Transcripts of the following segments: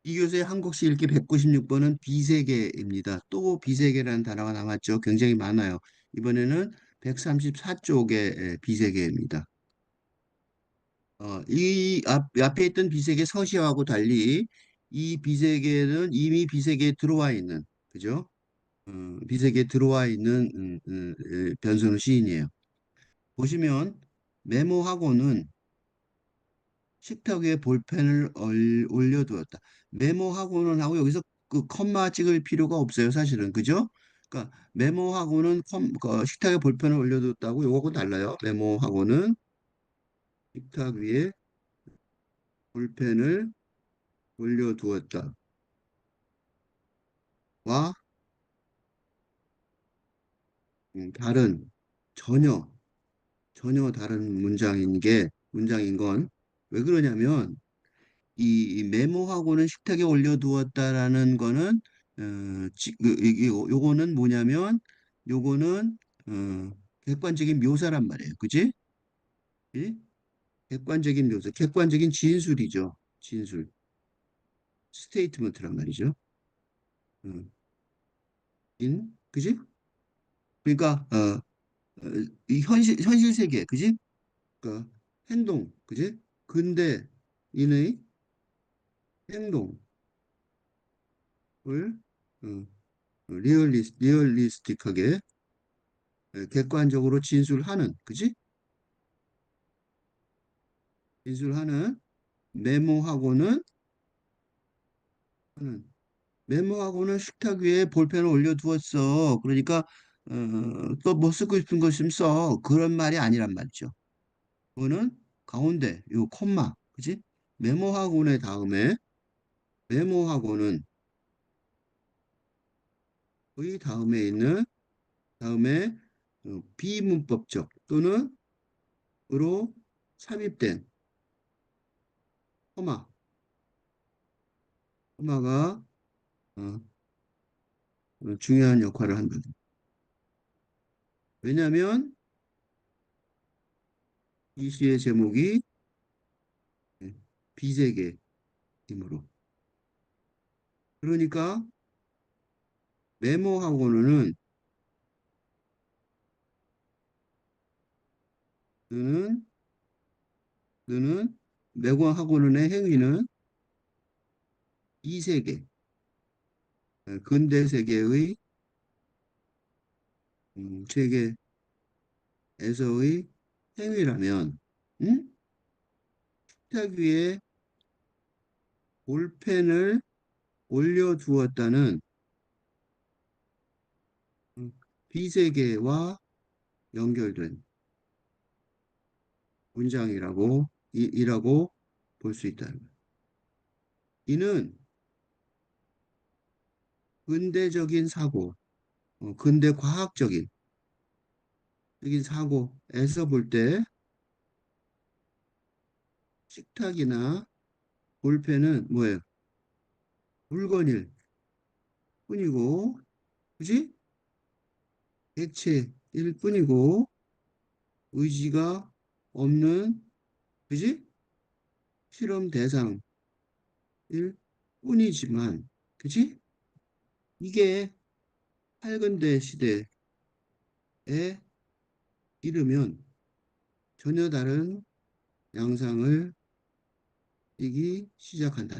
이교수의 한국시 읽기 196번은 비세계입니다. 또 비세계라는 단어가 남았죠. 굉장히 많아요. 이번에는 134쪽의 비세계입니다. 앞에 있던 비세계 서시하고 달리 이 비세계는 이미 비세계에 들어와 있는, 그죠? 비세계에 들어와 있는 변선우 시인이에요. 보시면 메모하고는 식탁 위에 볼펜을 올려두었다. 메모하고는 하고 여기서 그 컴마 찍을 필요가 없어요, 사실은. 그죠? 그러니까 메모하고는 식탁에 볼펜을 올려두었다고 요거하고 달라요. 메모하고는 식탁 위에 볼펜을 올려두었다. 와 다른 전혀 전혀 다른 문장인 건 왜 그러냐면 이 메모하고는 식탁에 올려두었다라는 거는 요거는 뭐냐면 요거는 어, 객관적인 묘사란 말이에요. 그지? 예? 객관적인 묘사, 객관적인 진술이죠. 진술, 스테이트먼트란 말이죠. 어, 그지? 그러니까 이 현실 세계, 그지? 그러니까 행동, 그지? 근데 인의 행동을 어, 리얼리스틱하게 객관적으로 진술하는, 그지? 진술하는 메모하고는 하는 메모하고는 식탁 위에 볼펜을 올려두었어. 그러니까 또 뭐 쓰고 싶은 거 있으면 써. 그런 말이 아니란 말이죠. 그거는 가운데 요 콤마, 그지? 메모하고의 다음에 메모하고는 의 다음에 있는 다음에 비문법적 또는 으로 삽입된 코마, 코마가 어, 중요한 역할을 한다. 왜냐하면 이 시의 제목이 비세계이므로. 그러니까 메모하고는 너는 너는 메모하고는의 행위는 이 세계, 근대 세계의 세계에서의 행위라면, 응? 식탁 위에 볼펜을 올려두었다는 비세계와 연결된 문장이라고 이라고 볼 수 있다. 이는 근대적인 사고, 근대 과학적인 사고에서 볼 때 식탁이나 볼펜은 뭐예요? 물건일 뿐이고, 그지? 액체일 뿐이고, 의지가 없는, 그지? 실험 대상일 뿐이지만, 그지? 이게 팔근대 시대에 이르면 전혀 다른 양상을 띠기 시작한다.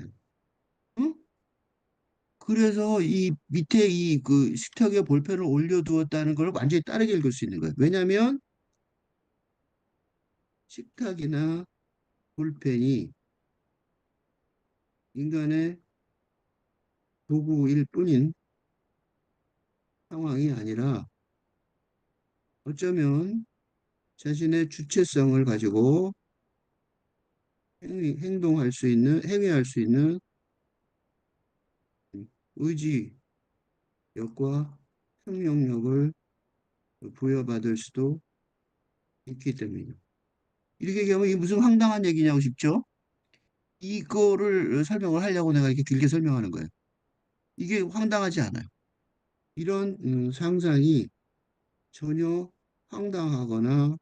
응? 그래서 이 밑에 이 그 식탁에 볼펜을 올려두었다는 걸 완전히 다르게 읽을 수 있는 거예요. 왜냐하면 식탁이나 볼펜이 인간의 도구일 뿐인 상황이 아니라 어쩌면 자신의 주체성을 가지고 행위할 수 있는 의지력과 생명력을 부여받을 수도 있기 때문이죠. 이렇게 얘기하면 이게 무슨 황당한 얘기냐고 싶죠? 이거를 설명을 하려고 내가 이렇게 길게 설명하는 거예요. 이게 황당하지 않아요. 이런 상상이 전혀 황당하거나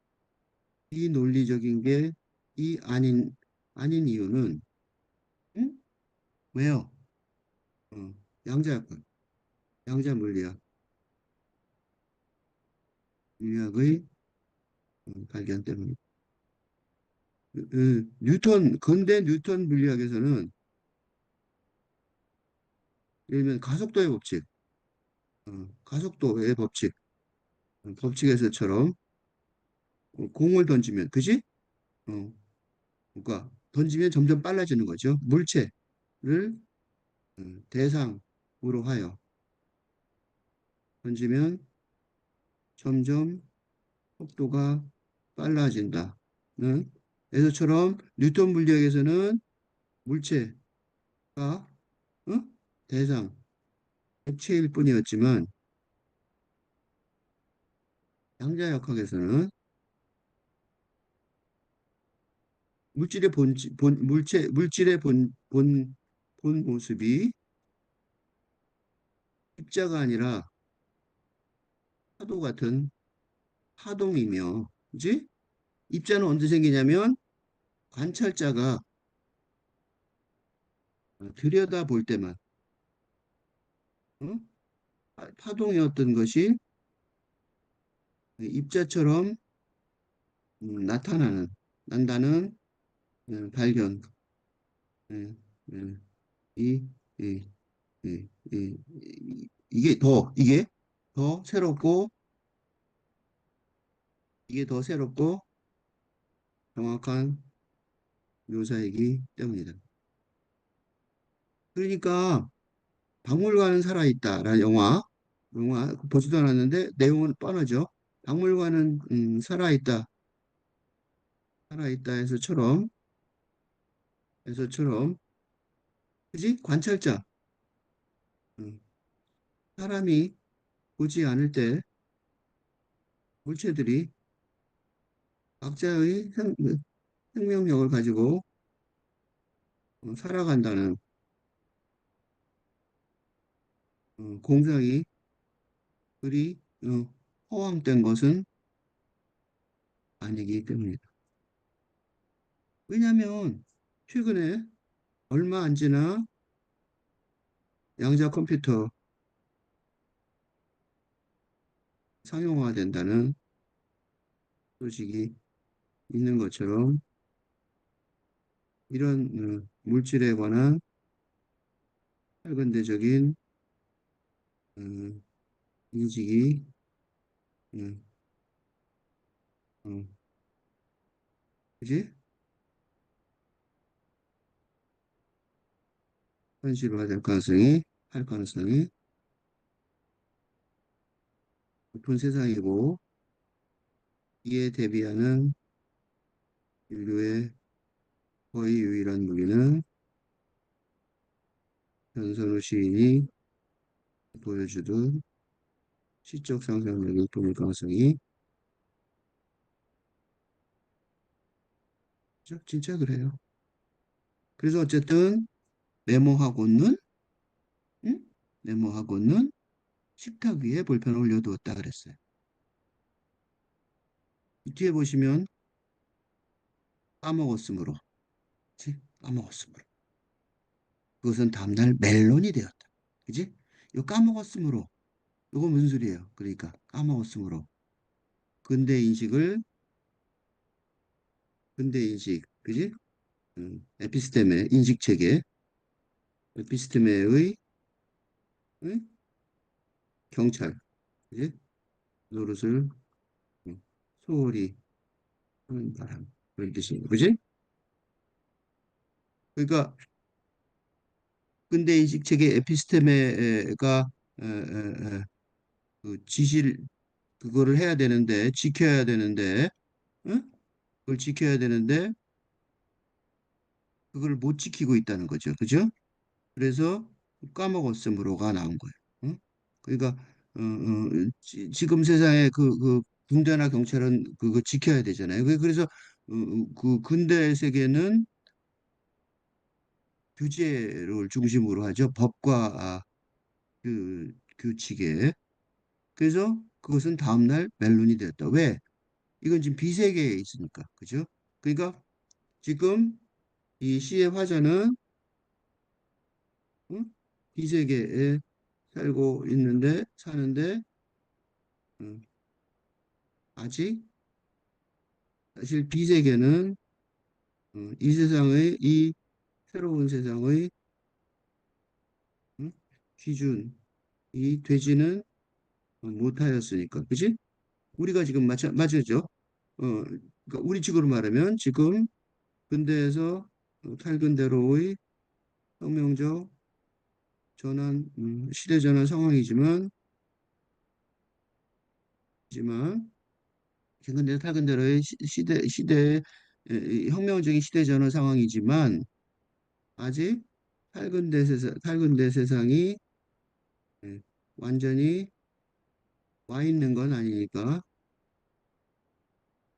비논리적인 게 이 아닌 이유는 응? 왜요? 어, 양자역학, 양자 물리학, 물리학의 발견 때문에. 뉴턴, 근대 뉴턴 물리학에서는 예를 들면 가속도의 법칙, 가속도의 법칙, 법칙에서처럼 공을 던지면, 그지? 어, 그러니까 던지면 점점 빨라지는 거죠. 물체를 대상으로 하여 던지면 점점 속도가 빨라진다. 응? 에서처럼 뉴턴 물리학에서는 물체가 응? 대상, 액체일 뿐이었지만 양자역학에서는 물질의 물질의 본 모습이 입자가 아니라 파도 같은 파동이며, 그지? 입자는 언제 생기냐면 관찰자가 들여다 볼 때만, 어? 파동이었던 것이 입자처럼 난다는 발견. 예, 예. 이, 이, 이게 더 새롭고, 이게 더 새롭고 정확한 묘사이기 때문이다. 그러니까 박물관은 살아있다라는 영화 보지도 않았는데 내용은 뻔하죠. 박물관은 살아있다 해서처럼, 그지? 관찰자, 음, 사람이 보지 않을 때 물체들이 각자의 생명력을 가지고 살아간다는 공상이 그리 허황된 것은 아니기 때문이다. 왜냐하면 최근에 얼마 안 지나 양자 컴퓨터 상용화된다는 소식이 있는 것처럼 이런 물질에 관한 할근대적인 음, 인식이 음, 어, 그지? 현실화될 할 가능성이 높은 세상이고 이에 대비하는 인류의 거의 유일한 무기는 변선우 시인이 보여주듯 시적 상상력이 뿜을 가능성이 진짜 그래요. 그래서 어쨌든 메모하고는 응? 메모하고는 식탁 위에 볼펜을 올려두었다 그랬어요. 뒤에 보시면 까먹었으므로, 그치? 까먹었으므로. 그것은 다음날 멜론이 되었다. 그지? 이 까먹었으므로. 이거 무슨 소리예요? 그러니까 까먹었으므로. 근대 인식을, 근대 인식, 그지? 에피스테메, 인식체계, 에피스테메의 응? 경찰, 그지? 노릇을 응, 소홀히 하는 바람. 그런 뜻이에요. 그지? 그러니까 근대 인식 체계 에피스테메가 그 지시를 그거를 해야 되는데 지켜야 되는데 응? 그걸 지켜야 되는데 그걸 못 지키고 있다는 거죠. 그죠? 그래서 까먹었으므로가 나온 거예요. 응? 그러니까 지금 세상에 그 군대나 경찰은 그거 지켜야 되잖아요. 그래서 그 근대 세계는 규제를 중심으로 하죠. 법과 그 규칙에. 그래서 그것은 다음날 멜론이 되었다. 왜? 이건 지금 비세계에 있으니까. 그죠? 그러니까 지금 이 시의 화자는 응? 비세계에 살고 있는데 사는데 음, 아직 사실 비세계는 이 세상의 이 새로운 세상의 음, 기준이 되지는 못하였으니까, 그지? 우리가 지금 맞죠? 그러니까 우리 식으로 말하면 지금 근대에서 탈근대로의 혁명적 전환, 시대 전환 상황이지만, 근대 탈근대로의 시대, 이 혁명적인 시대 전환 상황이지만, 아직 탈근대 세상이 예, 완전히 와 있는 건 아니니까,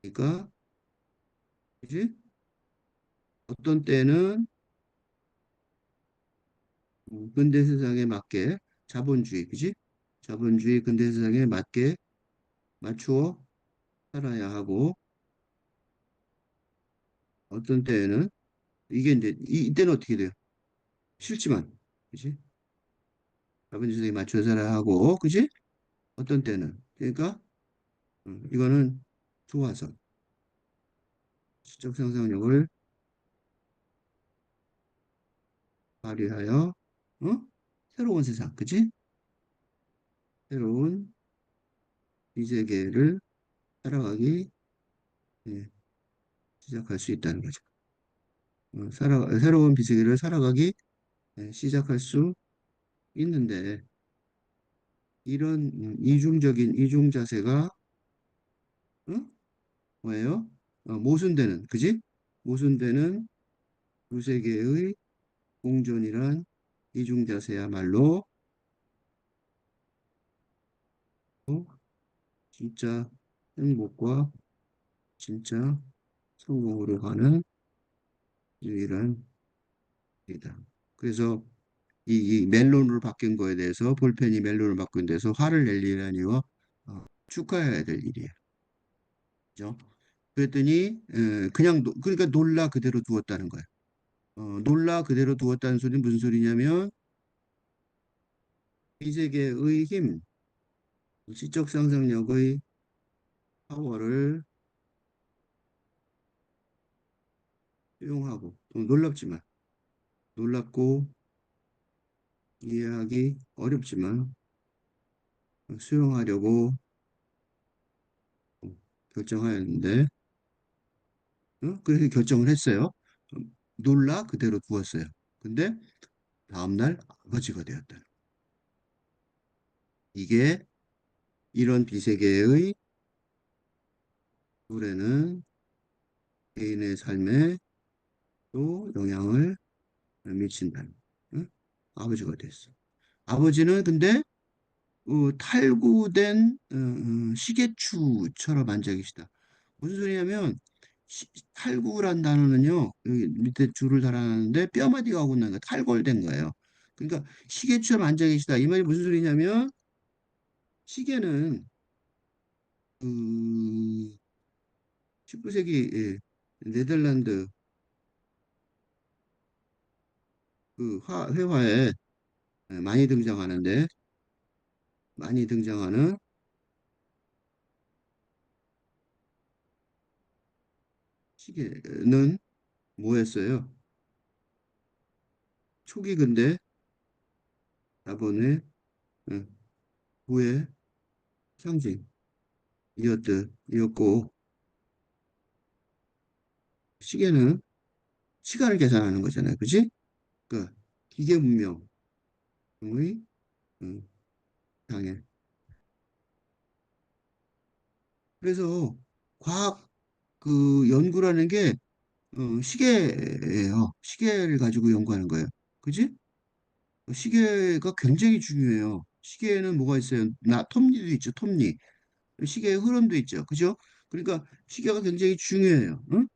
그러니까, 그지? 어떤 때는 근대 세상에 맞게 자본주의, 그지? 자본주의 근대 세상에 맞게 맞추어 살아야 하고, 어떤 때에는 이게 이제 이때는 어떻게 돼요? 싫지만, 그지? 자본주의 세상에 맞춰 살아야 하고, 그지? 어떤 때는 그러니까 이거는 좋아서 지적 상상력을 발휘하여 어? 새로운 세상, 그지? 새로운 이 세계를 살아가기 예, 시작할 수 있다는 거죠. 새로운 비세계를 살아가기 시작할 수 있는데 이런 이중 자세가 어? 뭐예요? 모순되는, 그지? 모순되는 두 세계의 공존이란 이중 자세야말로 어? 진짜 행복과 진짜 성공으로 가는 유일한 길이다. 그래서 이 멜론으로 바뀐 거에 대해서 볼펜이 멜론으로 바뀐 데서 화를 낼 일이라니요. 축하해야 될 일이에요. 그죠? 그랬더니 그러니까 놀라 그대로 두었다는 거예요. 놀라 그대로 두었다는 소리는 무슨 소리냐면 이 세계의 힘, 지적 상상력의 파워를 수용하고 놀랍지만 놀랍고 이해하기 어렵지만 수용하려고 결정하였는데 그렇게 결정을 했어요. 놀라 그대로 두었어요. 근데 다음날 아버지가 되었다. 이게 이런 비세계의 노래는 개인의 삶에 또 영향을 미친다는 응? 아버지가 됐어. 아버지는 근데 탈구된 시계추처럼 앉아 계시다. 무슨 소리냐면 탈구란 단어는요 여기 밑에 줄을 달아놨는데 뼈마디가 하고 있는 거 탈골된 거예요. 그러니까 시계처럼 앉아 계시다. 이 말이 무슨 소리냐면 시계는 그 19세기 네덜란드 그 회화에 많이 등장하는데 많이 등장하는 시계는 뭐였어요? 초기 근대 자본의 어, 부의 상징이었고 시계는 시간을 계산하는 거잖아요. 그지? 그 기계 문명의 음, 당해. 그래서 과학 그 연구라는 게 시계예요. 시계를 가지고 연구하는 거예요. 그지? 시계가 굉장히 중요해요. 시계에는 뭐가 있어요? 톱니도 있죠, 톱니. 시계의 흐름도 있죠. 그죠? 그러니까 시계가 굉장히 중요해요. 응?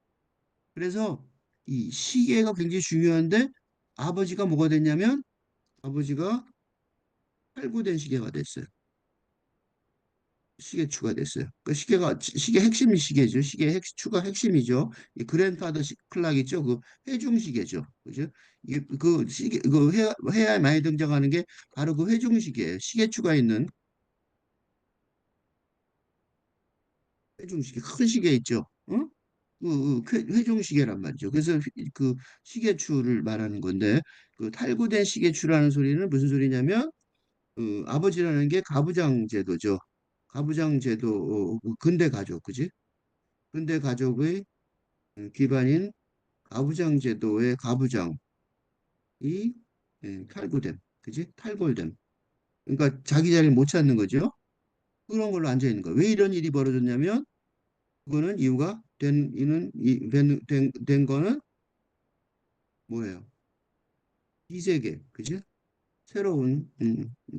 그래서 이 시계가 굉장히 중요한데 아버지가 뭐가 됐냐면 아버지가 탈구된 시계가 됐어요. 시계추가 됐어요. 그 시계 핵심이 시계죠. 추가 핵심이죠. 이 그랜파더 클락 있죠. 그 회중시계죠. 그죠? 이게 그 시계 그 해야 많이 등장하는 게 바로 그 회중시계예요. 시계추가 있는 회중시계 큰 시계 있죠. 어? 회중시계란 말이죠. 그래서 그 시계추를 말하는 건데 그 탈구된 시계추라는 소리는 무슨 소리냐면 아버지라는 게 가부장 제도죠. 가부장 제도 근대 가족 그지? 근대 가족의 기반인 가부장 제도의 가부장이 탈구됨, 그지? 탈골됨. 그러니까 자기 자리를 못 찾는 거죠. 그런 걸로 앉아 있는 거예요. 왜 이런 일이 벌어졌냐면 그거는 이유가 된 거는 뭐예요? 이 세계, 그지? 새로운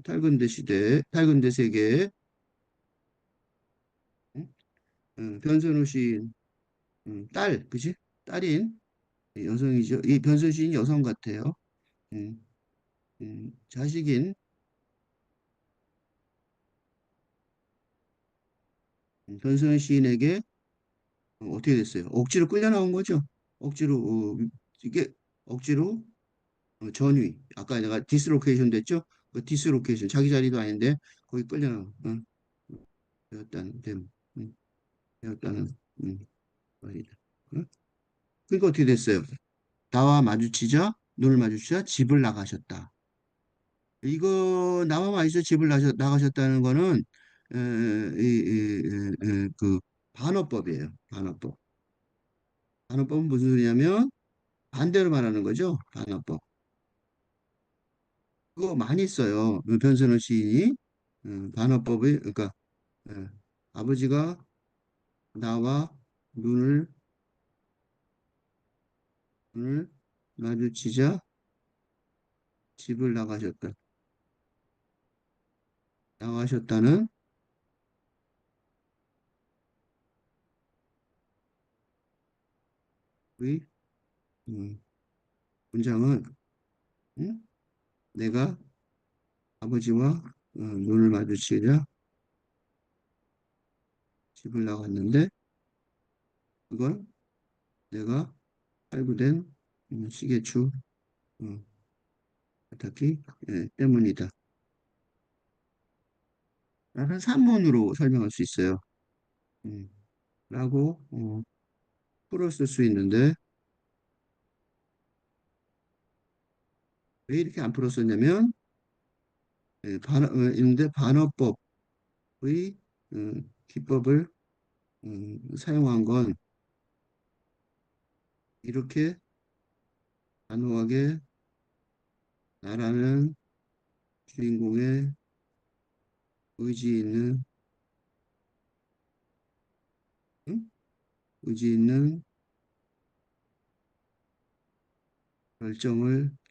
탈근대 시대, 탈근대 세계에 음, 변선우 시인 딸, 그지? 딸인 여성이죠. 이 변선우 시인 여성 같아요. 음, 자식인 변선우 시인에게 어떻게 됐어요? 억지로 끌려 나온 거죠. 억지로 이게 억지로 전위. 아까 내가 디스로케이션 됐죠? 그 디스로케이션 자기 자리도 아닌데 거기 끌려 나온 되었다는 됨. 되었다는 말이다. 그러니까 어떻게 됐어요? 나와 마주치자 눈을 마주치자 집을 나가셨다. 이거 나와 마주치자 집을 나가셨다는 거는 그 반어법이에요. 반어법. 반어법은 무슨 소리냐면 반대로 말하는 거죠. 반어법. 그거 많이 써요. 변선호 시인이 반어법의 그러니까 예, 아버지가 나와 눈을 눈을 마주치자 집을 나가셨다는 의 음, 문장은 음? 내가 아버지와 눈을 마주치자 집을 나갔는데 그건 내가 발부된 시계추 어, 세탁기 때문이다. 라는 산문으로 설명할 수 있어요. 음, 라고 풀어 쓸 수 있는데 왜 이렇게 안 풀었었냐면 있는데 반어법의 기법을 사용한 건 이렇게 단호하게 나라는 주인공의 의지 있는 응? 의지 있는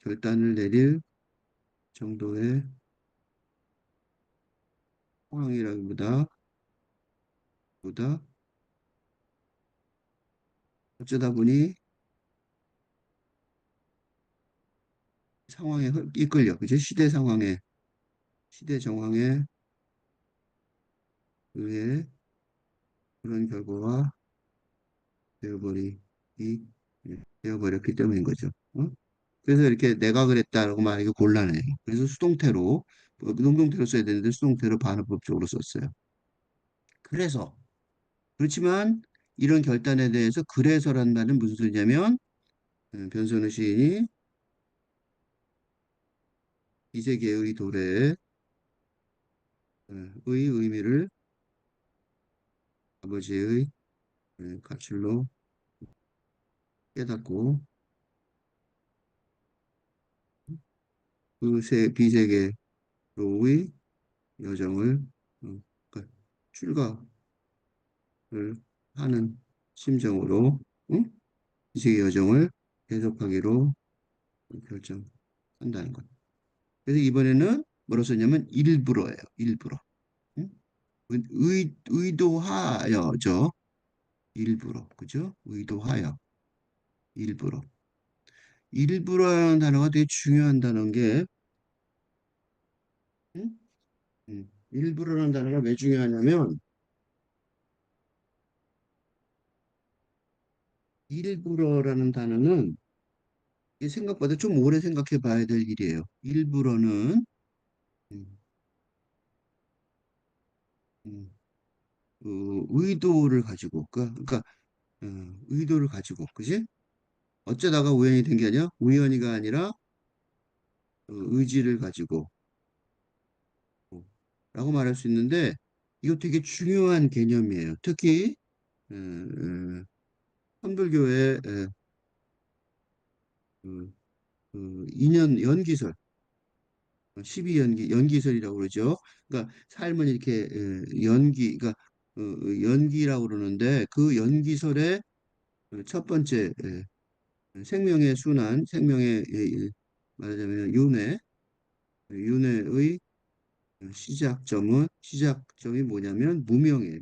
결단을 내릴 정도의 상황이라기보다 어쩌다 보니 상황에 이끌려 그죠? 시대 정황에 의해 그런 결과가 되어버리 되어버렸기 때문인 거죠. 어? 그래서 이렇게 내가 그랬다라고 말하기 곤란해요. 그래서 수동태로 능동태로 써야 되는데 수동태로 반어법적으로 썼어요. 그래서 그렇지만 이런 결단에 대해서 그래서란 말은 무슨 소리냐면 변선우 시인이 이세계의 도래의 의미를 아버지의 가출로 깨닫고 비세계로의 여정을 그러니까 출가를 하는 심정으로 응? 비세계 여정을 계속하기로 결정한다는 것. 그래서 이번에는 뭐로 썼냐면 일부러예요. 일부러. 응? 의도하여죠. 일부러. 그죠? 의도하여. 일부러. 일부러라는 단어가 되게 중요한 단어인 게 응? 일부러라는 단어가 왜 중요하냐면 일부러라는 단어는 이게 생각보다 좀 오래 생각해 봐야 될 일이에요. 일부러는 음, 음, 의도를 가지고 그러니까 의도를 가지고 그지? 어쩌다가 우연히 된 게 아니라 우연히가 아니라 의지를 가지고 어, 라고 말할 수 있는데 이거 되게 중요한 개념이에요. 특히 어, 어, 한불교의 2년 연기설 12연기설이라고 그러죠. 그러니까 삶은 이렇게 그러니까 연기라고 그러는데 그 연기설의 첫 번째 생명의 순환, 생명의 말하자면 윤회의 시작점이 뭐냐면 무명이에요.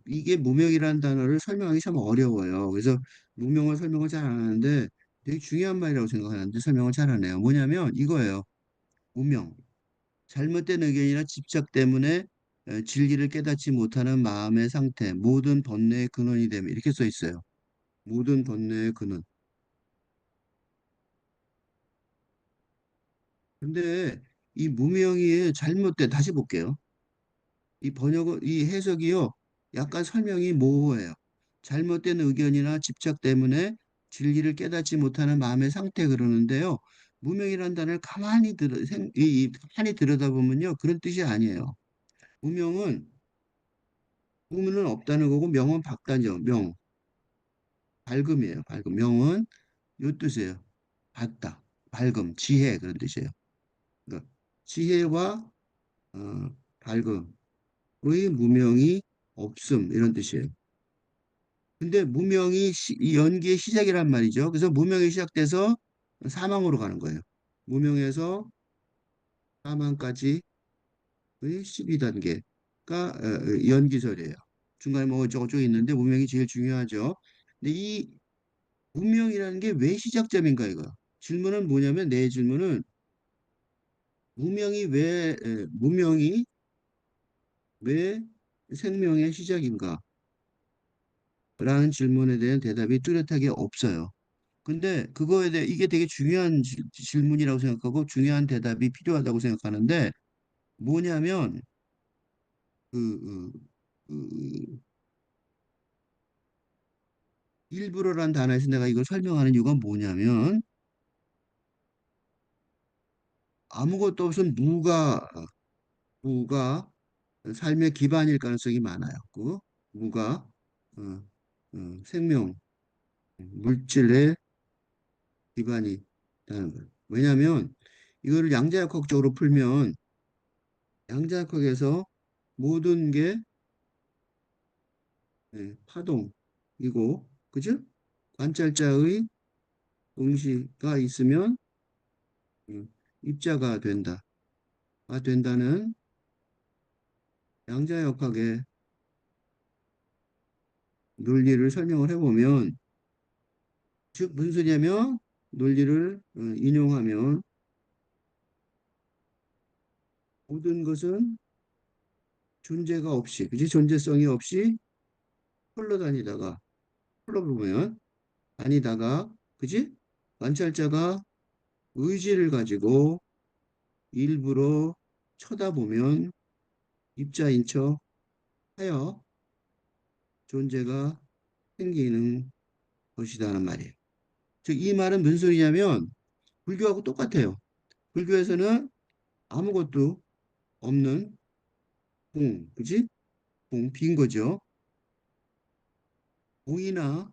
이게 무명이라는 단어를 설명하기 참 어려워요. 그래서 무명을 설명을 잘 안 하는데 되게 중요한 말이라고 생각하는데 설명을 잘 안 해요. 뭐냐면 이거예요. 무명. 잘못된 의견이나 집착 때문에 진리를 깨닫지 못하는 마음의 상태, 모든 번뇌의 근원이 되면 이렇게 써 있어요. 모든 번뇌의 근원. 근데 이 무명이 잘못된 다시 볼게요. 이 해석이요. 약간 설명이 모호해요. 잘못된 의견이나 집착 때문에 진리를 깨닫지 못하는 마음의 상태 그러는데요. 무명이라는 단어를 가만히 들여다보면요. 그런 뜻이 아니에요. 무명은 무는 없다는 거고 명은 밝다죠. 밝음이에요. 밝음. 명은 요 뜻이에요. 밝다, 밝음, 지혜 그런 뜻이에요. 그러니까 지혜와 밝음의 무명이 없음 이런 뜻이에요. 근데 이 연기의 시작이란 말이죠. 그래서 무명이 시작돼서 사망으로 가는 거예요. 무명에서 사망까지의 12단계가 연기설이에요. 중간에 뭐 어쩌고저쩌고 있는데 무명이 제일 중요하죠. 근데 이 무명이라는 게 왜 시작점인가 이거. 질문은 뭐냐면 내 질문은 무명이 왜 생명의 시작인가? 라는 질문에 대한 대답이 뚜렷하게 없어요. 근데 그거에 대해 이게 되게 중요한 질문이라고 생각하고 중요한 대답이 필요하다고 생각하는데 뭐냐면 그, 그, 그 일부러란 단어에서 내가 이걸 설명하는 이유가 뭐냐면 아무것도 없은 무가 삶의 기반일 가능성이 많아요. 그 무가 어, 생명 물질의 기반이 되는 거예요. 왜냐하면 이거를 양자역학적으로 풀면 양자역학에서 모든 게 파동이고, 그죠? 관찰자의 동시가 있으면 음, 입자가 된다. 된다는 양자역학의 논리를 설명을 해보면, 즉 무슨 소리냐면 논리를 인용하면 모든 것은 존재가 없이, 그지? 존재성이 없이 흘러다니다가 흘러보면 다니다가, 그지? 관찰자가 의지를 가지고 일부러 쳐다보면 입자인 척 하여 존재가 생기는 것이다는 말이에요. 즉, 이 말은 무슨 소리냐면 불교하고 똑같아요. 불교에서는 아무것도 없는 그지? 빈 거죠. 공이나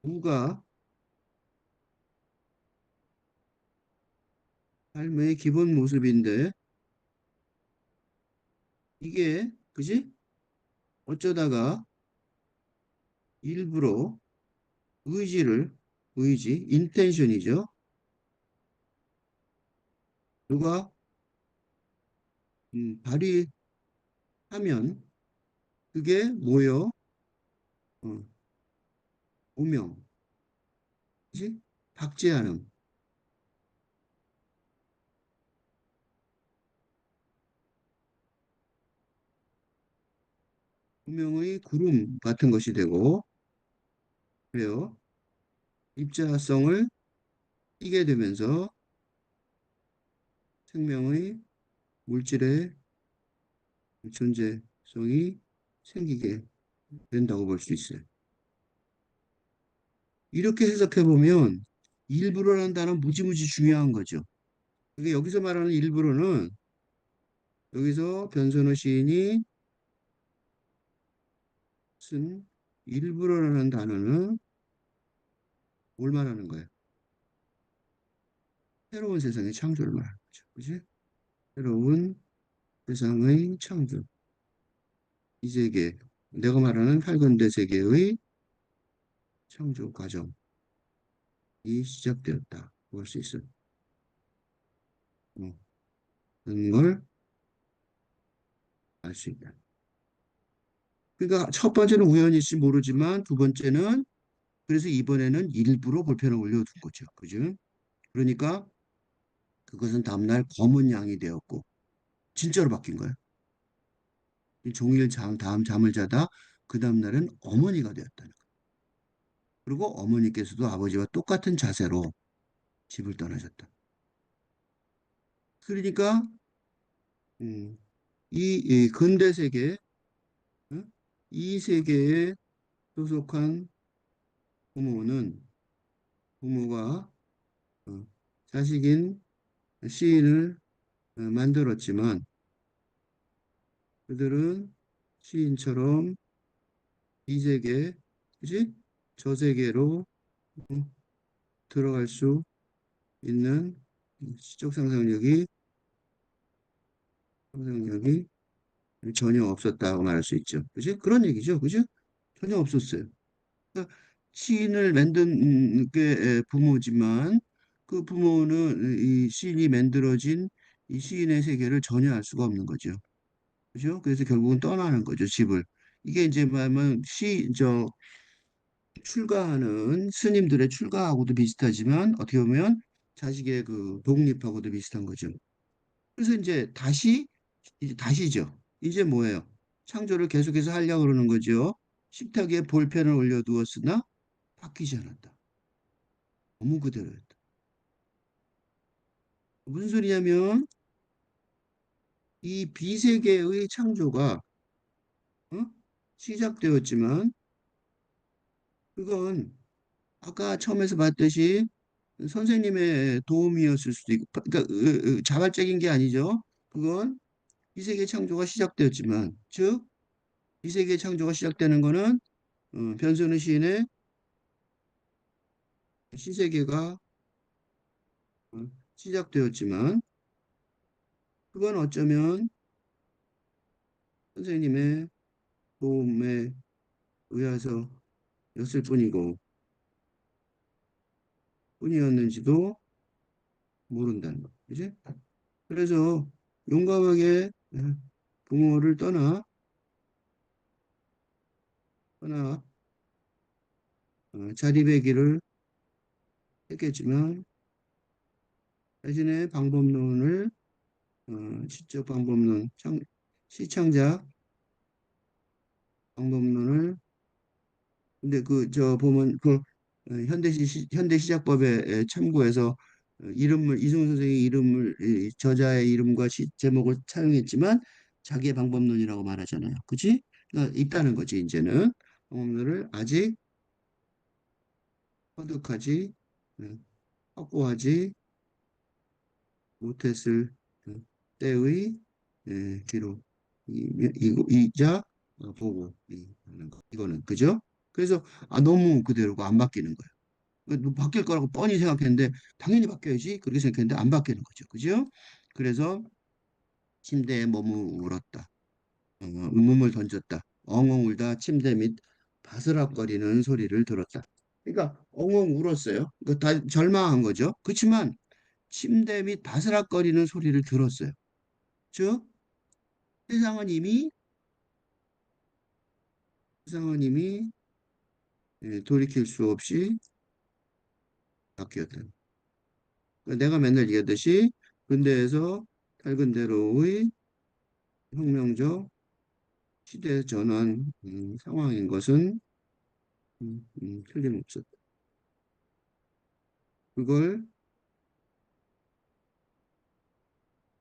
무가 삶의 기본 모습인데 이게, 그지? 어쩌다가 일부러 인텐션이죠. 누가 발휘하면 그게 뭐요? 어, 오명, 그지? 박제하는. 운명의 구름 같은 것이 되고, 그래요. 입자성을 띠게 되면서 생명의 물질의 존재성이 생기게 된다고 볼 수 있어요. 이렇게 해석해 보면 일부러라는 단어는 무지무지 중요한 거죠. 그러니까 여기서 말하는 일부러는 여기서 변선호 시인이 쓴 일부러라는 단어는 뭘 말하는 거예요? 새로운 세상의 창조를 말하는 거죠. 그지? 새로운 세상의 창조. 이 세계, 내가 말하는 팔근대 세계의 창조 과정이 시작되었다. 볼 수 있어요. 그런 걸 알 수 있다. 그러니까 첫 번째는 우연일지 모르지만 두 번째는 그래서 이번에는 일부러 볼펜을 올려둔 거죠. 그죠? 그러니까 그것은 다음날 검은 양이 되었고 진짜로 바뀐 거예요. 종일 다음 잠을 자다 그 다음날은 어머니가 되었다는 거예요. 그리고 어머니께서도 아버지와 똑같은 자세로 집을 떠나셨다. 그러니까 음, 이 근대 세계, 어? 이 세계에 소속한 부모는 부모가 어, 자식인 시인을 만들었지만 그들은 시인처럼 이 세계, 그지? 저 세계로 어, 들어갈 수 있는 시적 상상력이 전혀 없었다고 말할 수 있죠. 그지? 그런 얘기죠. 그지? 전혀 없었어요. 그러니까 시인을 만든 게 부모지만 그 부모는 이 시인이 만들어진 이 시인의 세계를 전혀 알 수가 없는 거죠. 그죠? 그래서 결국은 떠나는 거죠, 집을. 이게 이제 뭐냐면 출가하는 스님들의 출가하고도 비슷하지만 어떻게 보면 자식의 그 독립하고도 비슷한 거죠. 그래서 이제 다시죠. 이제 뭐예요? 창조를 계속해서 하려고 그러는 거죠. 식탁 위에 볼펜을 올려두었으나 바뀌지 않았다. 너무 그대로였다. 무슨 소리냐면 이 비세계의 창조가 어? 시작되었지만 그건 아까 처음에서 봤듯이 선생님의 도움이었을 수도 있고, 그러니까 자발적인 게 아니죠. 그건 비세계 창조가 시작되었지만, 즉 비세계 창조가 시작되는 거는 변선우 시인의 시세계가 시작되었지만, 그건 어쩌면 선생님의 도움에 의해서였을 뿐이었는지도 모른다는 거, 그지? 그래서 용감하게 부모를 떠나 자립의 길을 했겠지만 자신의 방법론을 시적 방법론, 시창작 방법론을 근데 그 저 보면 그 현대 시작법에 참고해서 이름을 이승훈 선생의 이름을 저자의 이름과 제목을 차용했지만 자기의 방법론이라고 말하잖아요. 그치? 그러니까 있다는 거지 이제는 방법론을 아직 터득하지 어, 확보하지 못했을 때의 기록 이자 보고하는 거 이거는 그죠? 그래서 너무 그대로고 안 바뀌는 거예요. 뭐 바뀔 거라고 뻔히 생각했는데 당연히 바뀌어야지 그렇게 생각했는데 안 바뀌는 거죠. 그죠? 그래서 침대에 머물렀다. 몸을 던졌다. 엉엉 울다 침대 밑 바스락거리는 소리를 들었다. 그러니까 엉엉 울었어요. 그 다 절망한 거죠. 그렇지만 침대 밑 바스락거리는 소리를 들었어요. 즉 세상은 이미 세상은 이미 돌이킬 수 없이 바뀌었다. 그러니까 내가 맨날 얘기하듯이 근대에서 탈근대로의 혁명적 시대 전환 상황인 것은 틀림없었다. 그걸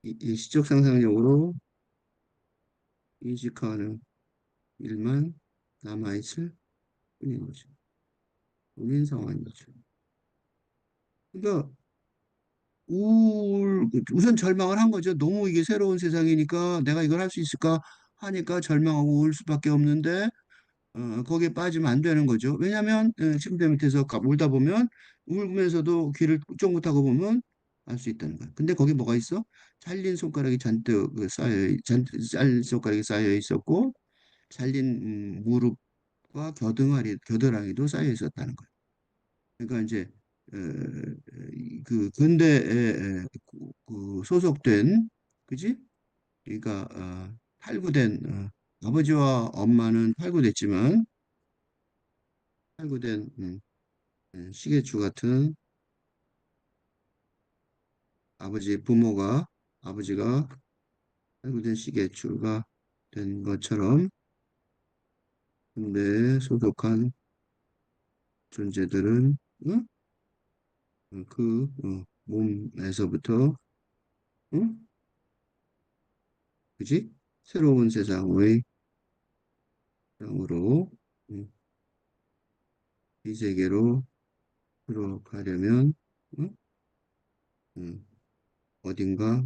일시적 상상력으로 인식하는 일만 남아있을 뿐인 거죠. 뿐인 상황인 거죠. 그러니까 우선 절망을 한 거죠. 너무 이게 새로운 세상이니까 내가 이걸 할 수 있을까 하니까 절망하고 울 수밖에 없는데 거기에 빠지면 안 되는 거죠. 왜냐하면 침대 밑에서 울다 보면 울면서도 귀를 쫑긋하고 보면 알 수 있다는 거예요. 근데 거기 뭐가 있어? 잘린 손가락이 잔뜩 잘린 손가락이 쌓여 있었고 잘린 무릎과 겨드랑이도 쌓여 있었다는 거예요. 그러니까 이제 어, 그 근대에 그 소속된 그지? 그러니까 탈구된 아버지와 엄마는 탈구됐지만 탈구된 시계추 같은 아버지가 탈구된 시계추가 된 것처럼 근대에 소속한 존재들은 응? 그 몸에서부터 응? 그지? 새로운 세상으로 응? 이 세계로 들어가려면 응? 응, 어딘가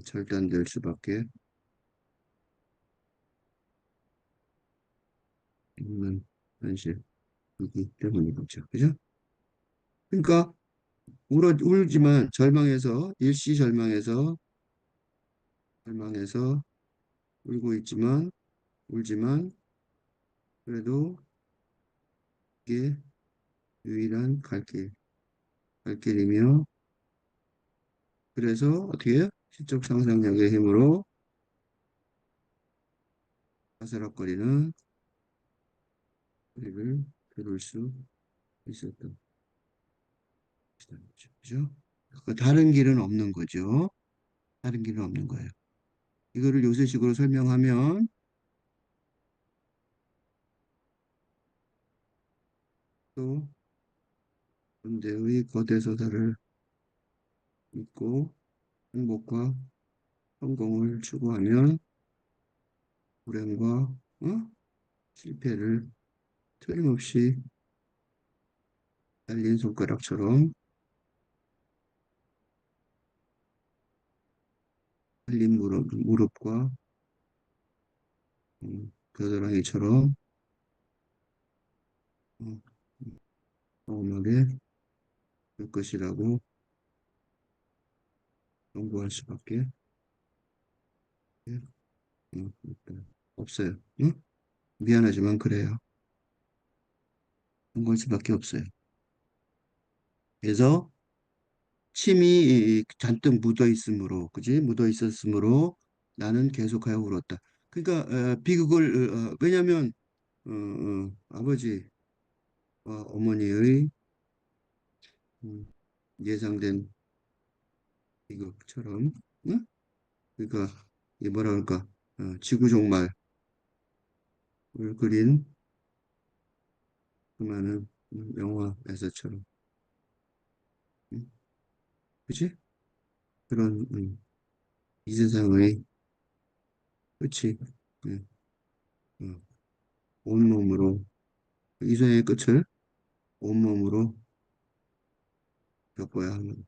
절단될 수밖에 없는 현실이기 때문이죠. 그죠? 그러니까 울지만 절망해서 울고 있지만 울지만 그래도 이게 유일한 갈 길이며 그래서 어떻게 해요? 시적 상상력의 힘으로 바스락거리는 소리를 들을 수 있었던 것이다. 그죠? 다른 길은 없는 거죠. 다른 길은 없는 거예요. 이거를 요새식으로 설명하면 또 군대의 거대 서사를 믿고 행복과 성공을 추구하면 불행과 실패를 틀림없이 날린 손가락처럼 날린 무릎과 겨드랑이처럼 어, 엄하게 될 것이라고 연구할 수밖에 없어요. 응? 미안하지만 그래요. 연구할 수밖에 없어요. 그래서 침이 잔뜩 묻어 있으므로, 그지? 묻어 있었으므로 나는 계속하여 울었다. 그러니까 비극을 왜냐하면 아버지와 어머니의 음, 예상된 비극처럼, 응? 그러니까 이 뭐라 그럴까? 지구 종말을 그린 그 많은 영화에서처럼, 응? 그지? 그런 이 세상의 끝이 응, 응, 온몸으로 이 세상의 끝을 온몸으로 겪어야 하는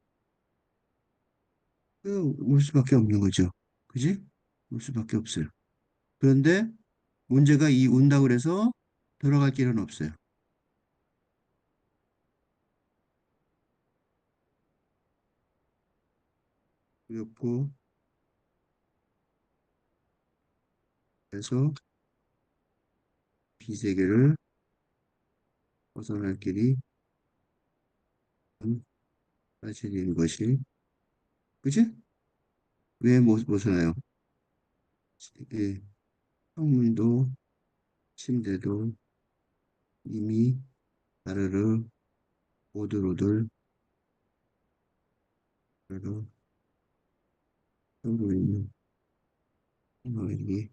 울 수밖에 없는 거죠. 그지? 울 수밖에 없어요. 그런데 문제가 이 운다고 그래서 돌아갈 길은 없어요. 두렵고 그래서 비세계를 벗어날 길이 사실인 것이 그지? 왜 못 벗어나요? 예, 창문도 침대도 이미 가르르 오들오들 가르르 떨고 있는 상황이기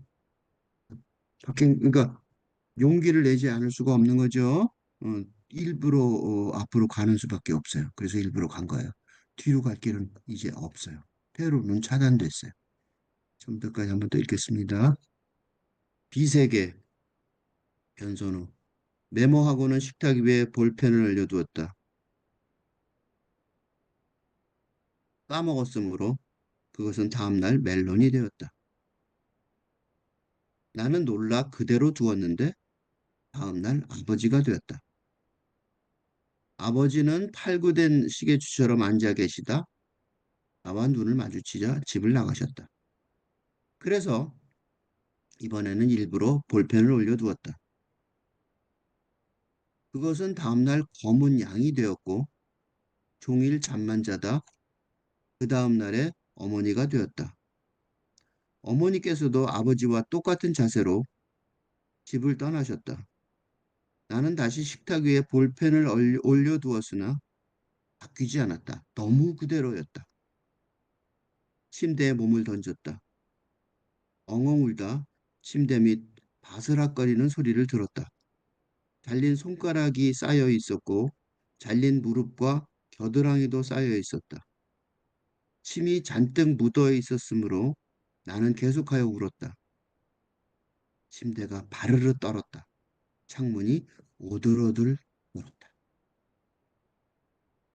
그러니까 용기를 내지 않을 수가 없는 거죠. 일부러 앞으로 가는 수밖에 없어요. 그래서 일부러 간 거예요. 뒤로 갈 길은 이제 없어요. 퇴로는 차단됐어요. 처음부터까지 한번 더 읽겠습니다. 비세계 변선우. 메모하고는 식탁 위에 볼펜을 올려두었다. 까먹었으므로 그것은 다음날 멜론이 되었다. 나는 놀라 그대로 두었는데 다음날 아버지가 되었다. 아버지는 팔구된 시계추처럼 앉아 계시다 나와 눈을 마주치자 집을 나가셨다. 그래서 이번에는 일부러 볼펜을 올려두었다. 그것은 다음날 검은 양이 되었고 종일 잠만 자다 그 다음날에 어머니가 되었다. 어머니께서도 아버지와 똑같은 자세로 집을 떠나셨다. 나는 다시 식탁 위에 볼펜을 올려두었으나 바뀌지 않았다. 너무 그대로였다. 침대에 몸을 던졌다. 엉엉 울다 침대 밑 바스락거리는 소리를 들었다. 잘린 손가락이 쌓여 있었고 잘린 무릎과 겨드랑이도 쌓여 있었다. 침이 잔뜩 묻어 있었으므로 나는 계속하여 울었다. 침대가 바르르 떨었다. 창문이 오들오들 울었다.